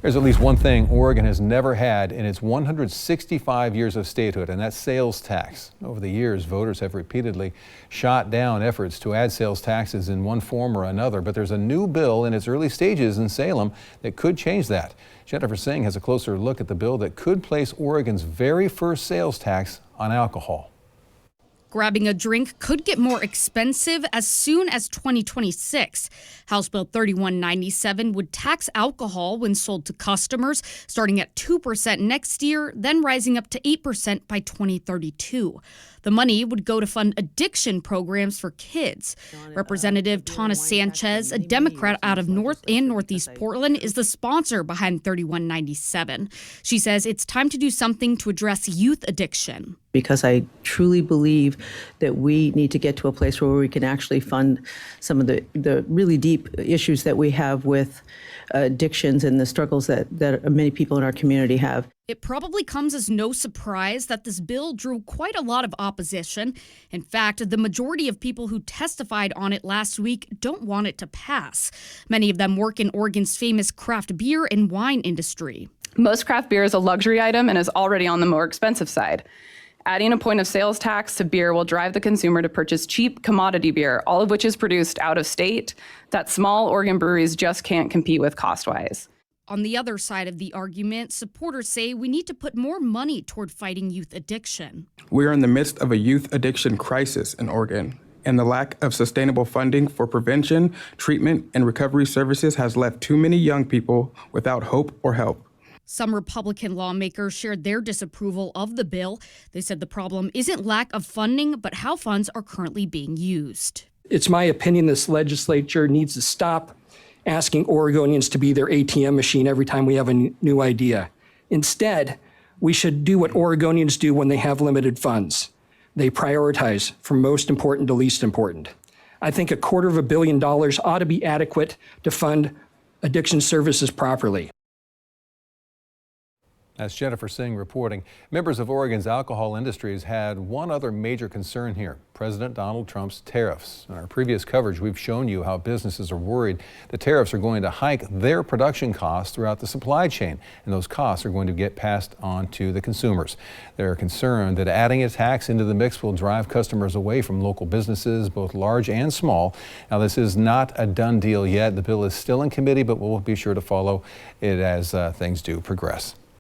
There's at least one thing Oregon has never had in its 165 years of statehood, and that's sales tax. Over the years, voters have repeatedly shot down efforts to add sales taxes in one form or another, but there's a new bill in its early stages in Salem that could change that. Jennifer Singh has a closer look at the bill that could place Oregon's very first sales tax on alcohol. Grabbing a drink could get more expensive as soon as 2026. House Bill 3197 would tax alcohol when sold to customers, starting at 2% next year, then rising up to 8% by 2032. The money would go to fund addiction programs for kids. Representative Tana Sanchez, a Democrat out of North and Northeast Portland, is the sponsor behind 3197. She says it's time to do something to address youth addiction. Because I truly believe that we need to get to a place where we can actually fund some of the really deep issues that we have with addictions and the struggles that many people in our community have. It probably comes as no surprise that this bill drew quite a lot of opposition. In fact, the majority of people who testified on it last week don't want it to pass. Many of them work in Oregon's famous craft beer and wine industry. Most craft beer is a luxury item and is already on the more expensive side. Adding a point of sales tax to beer will drive the consumer to purchase cheap commodity beer, all of which is produced out of state, that small Oregon breweries just can't compete with cost-wise. On the other side of the argument, supporters say we need to put more money toward fighting youth addiction. We are in the midst of a youth addiction crisis in Oregon, and the lack of sustainable funding for prevention, treatment, and recovery services has left too many young people without hope or help. Some Republican lawmakers shared their disapproval of the bill. They said the problem isn't lack of funding, but how funds are currently being used. It's my opinion this legislature needs to stop asking Oregonians to be their ATM machine every time we have a new idea. Instead, we should do what Oregonians do when they have limited funds. They prioritize from most important to least important. I think $250 million ought to be adequate to fund addiction services properly. That's Jennifer Singh reporting. Members of Oregon's alcohol industries had one other major concern here: President Donald Trump's tariffs. In our previous coverage, we've shown you how businesses are worried the tariffs are going to hike their production costs throughout the supply chain, and those costs are going to get passed on to the consumers. They're concerned that adding a tax into the mix will drive customers away from local businesses, both large and small. Now, this is not a done deal yet. The bill is still in committee, but we'll be sure to follow it as things do progress.